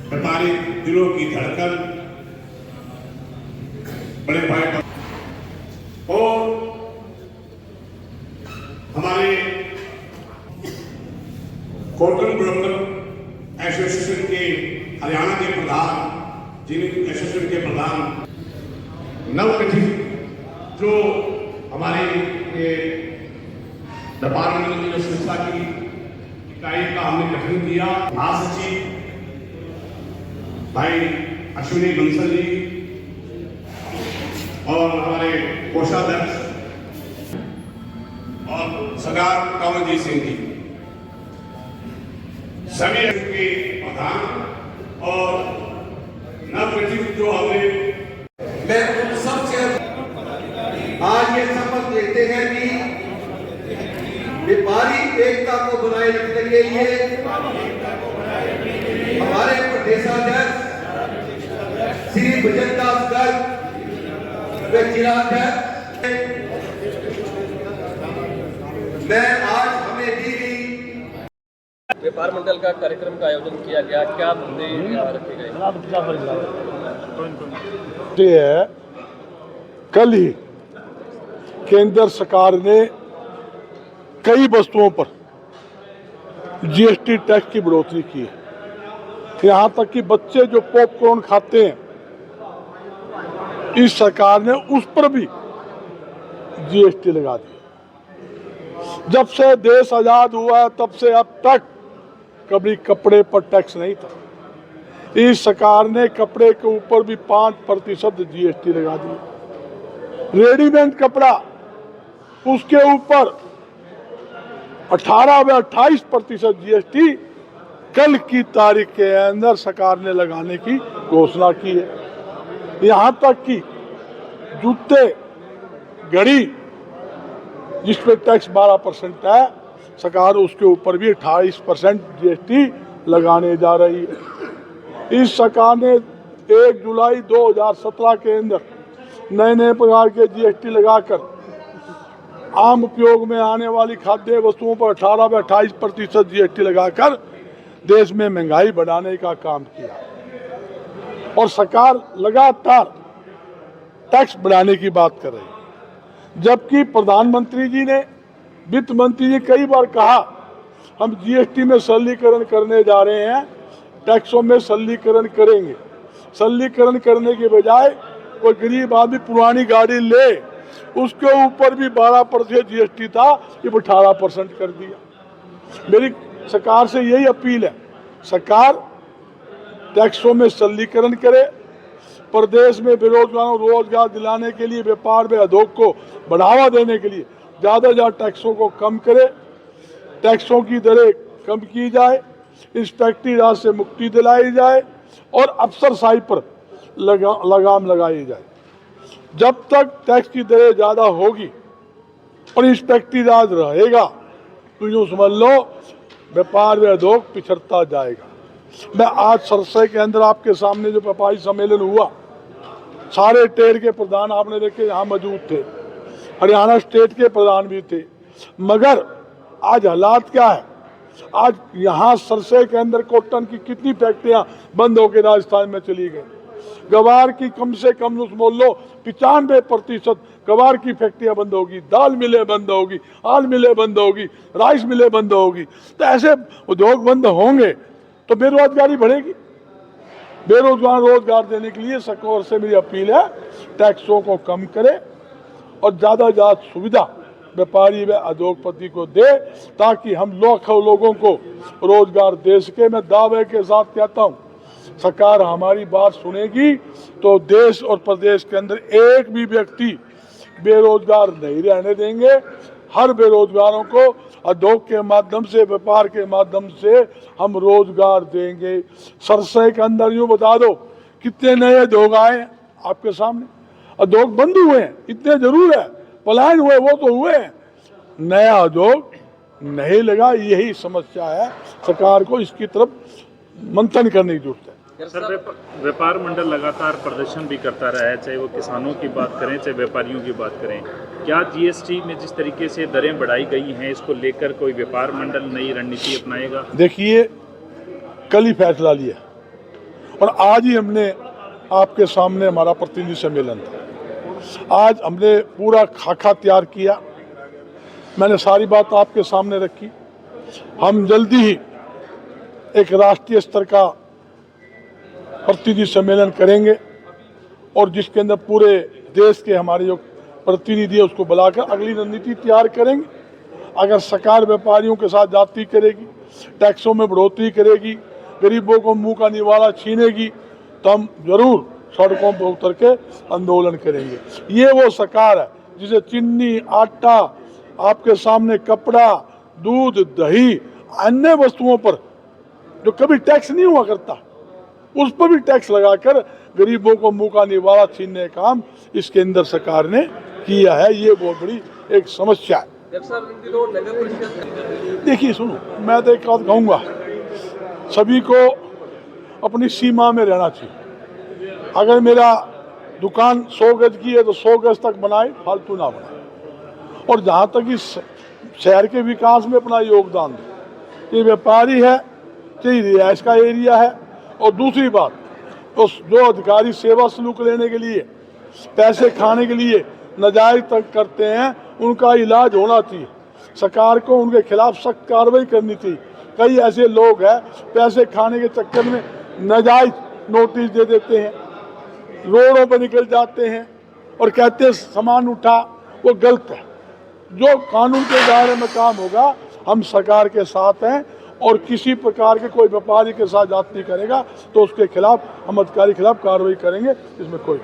व्यापारी दिलों की धड़कन बड़े भाई और हमारे कॉटन ब्रोकर एसोसिएशन के हरियाणा के प्रधान, जिन एसोसिएशन के प्रधान नवगठित जो हमारे व्यापार मंडल संस्था की इकाई का हमने गठन किया, महासचिव भाई अश्विनी बंसल जी और हमारे कोषाध्यक्ष और सरदार कमलजीत सिंह जी, सभी के प्रधान और नवगठित जो हमने, मैं उन सबसे आज ये शपथ लेते हैं कि व्यापारी एकता को बनाए रखने के लिए हमारे प्रदेशाध्यक्ष श्री भजन दास गर्ग व जिलाध्यक्ष मैं आज हमें दी गई व्यापार मंडल का कार्यक्रम का आयोजन किया गया, क्या मुद्दे यहाँ रखे गए? कल ही केंद्र सरकार ने कई वस्तुओं पर जीएसटी टैक्स की बढ़ोतरी की है। यहाँ तक कि बच्चे जो पॉपकॉर्न खाते हैं, इस सरकार ने उस पर भी जीएसटी लगा दी। जब से देश आजाद हुआ है तब से अब तक कभी कपड़े पर टैक्स नहीं था। इस सरकार ने कपड़े के ऊपर भी 5% जीएसटी लगा दी। रेडीमेड कपड़ा उसके ऊपर 18 व 28% जीएसटी कल की तारीख के अंदर सरकार ने लगाने की घोषणा की है। यहाँ तक कि जूते, घड़ी जिस पे टैक्स 12% है, सरकार उसके ऊपर भी 28% जीएसटी लगाने जा रही है। इस सरकार ने 1 जुलाई 2017 के अंदर नए प्रकार के जीएसटी लगाकर आम उपयोग में आने वाली खाद्य वस्तुओं पर 18 व 28% जीएसटी लगाकर देश में महंगाई बढ़ाने का काम किया और सरकार लगातार टैक्स बढ़ाने की बात कर रही है। जबकि प्रधानमंत्री जी ने, वित्त मंत्री जी कई बार कहा हम जीएसटी में सरलीकरण करने जा रहे हैं, टैक्सों में सरलीकरण करेंगे। सरलीकरण करने के बजाय कोई गरीब आदमी पुरानी गाड़ी ले, उसके ऊपर भी 12% जीएसटी था, ये 18% कर दिया। मेरी सरकार से यही अपील है, सरकार टैक्सों में सरलीकरण करे, प्रदेश में बेरोजगारों को रोजगार दिलाने के लिए, व्यापार में उद्योग को बढ़ावा देने के लिए ज़्यादा टैक्सों को कम करे, टैक्सों की दरें कम की जाए, इंस्पेक्टरी राज से मुक्ति दिलाई जाए और अफसरशाही पर लगाम लगाई जाए। जब तक टैक्स की दरें ज़्यादा होगी और इंस्पेक्टरी राज रहेगा तो यूँ समझ लो व्यापार व उद्योग पिछड़ता जाएगा। मैं आज सरसई के अंदर आपके सामने जो व्यापारी सम्मेलन हुआ, सारे स्टेट के प्रधान आपने देखे यहाँ मौजूद थे, हरियाणा स्टेट के प्रधान भी थे, मगर आज हालात क्या है? आज यहाँ सरसई के अंदर कॉटन की कितनी फैक्ट्रियाँ बंद होकर राजस्थान में चली गई। गवार की कम से कम बोल लो 95% गवार की फैक्ट्रियां बंद होगी, दाल मिलें बंद होगी, आल मिलें बंद होगी, राइस मिलें बंद होगी। तो ऐसे उद्योग बंद होंगे तो बेरोजगारी बढ़ेगी। बेरोजगार रोजगार देने के लिए सरकार से मेरी अपील है, टैक्सों को कम करे और ज़्यादा सुविधा व्यापारी व उद्योगपति को दे, ताकि हम लाखों लोगों को रोजगार दे सके। मैं दावे के साथ कहता हूँ, सरकार हमारी बात सुनेगी तो देश और प्रदेश के अंदर एक भी व्यक्ति बेरोजगार नहीं रहने देंगे। हर बेरोजगारों को उद्योग के माध्यम से, व्यापार के माध्यम से हम रोजगार देंगे। सरसई के अंदर यूँ बता दो कितने नए उद्योग आए आपके सामने। उद्योग बंद हुए हैं, इतने जरूर है, पलायन हुए वो तो हुए हैं, नया उद्योग नहीं लगा। यही समस्या है, सरकार को इसकी तरफ मंथन करने की जरूरत है। सर, व्यापार मंडल लगातार प्रदर्शन भी करता रहा है, चाहे वो किसानों की बात करें चाहे व्यापारियों की बात करें। क्या जीएसटी में जिस तरीके से दरें बढ़ाई गई हैं, इसको लेकर कोई व्यापार मंडल नई रणनीति अपनाएगा? देखिए, कल ही फैसला लिया और आज ही हमने आपके सामने हमारा प्रतिनिधि सम्मेलन था। आज हमने पूरा खाका तैयार किया, मैंने सारी बात आपके सामने रखी। हम जल्दी ही एक राष्ट्रीय स्तर का प्रतिनिधि सम्मेलन करेंगे और जिसके अंदर पूरे देश के हमारे जो प्रतिनिधि है उसको बुलाकर अगली रणनीति तैयार करेंगे। अगर सरकार व्यापारियों के साथ जाती करेगी, टैक्सों में बढ़ोतरी करेगी, गरीबों को मुंह का निवाला छीनेगी, तो हम जरूर सड़कों पर उतर के आंदोलन करेंगे। ये वो सरकार है जिसे चीनी, आटा, आपके सामने कपड़ा, दूध, दही, अन्य वस्तुओं पर जो कभी टैक्स नहीं हुआ करता उस पर भी टैक्स लगाकर गरीबों को मुंह का निवाला छीनने का काम इसके अंदर सरकार ने किया है। ये बहुत बड़ी एक समस्या है। देखिए सुनो, मैं तो एक बात कहूँगा, सभी को अपनी सीमा में रहना चाहिए। अगर मेरा दुकान 100 गज की है तो 100 गज तक बनाए, फालतू ना बनाए। और जहाँ तक इस शहर के विकास में अपना योगदान दे, ये व्यापारी है चाहे रिहाइश का एरिया है। और दूसरी बात, तो जो अधिकारी सेवा सलूक लेने के लिए, पैसे खाने के लिए नाजायज तक करते हैं, उनका इलाज होना चाहिए। सरकार को उनके खिलाफ सख्त कार्रवाई करनी चाहिए। कई ऐसे लोग हैं पैसे खाने के चक्कर में नाजायज नोटिस दे देते हैं, रोडों पर निकल जाते हैं और कहते हैं सामान उठा, वो गलत है। जो कानून के दायरे में काम होगा, हम सरकार के साथ हैं और किसी प्रकार के कोई व्यापारी के साथ जाति करेगा तो उसके खिलाफ हम अधिकारी के खिलाफ कार्रवाई करेंगे, इसमें कोई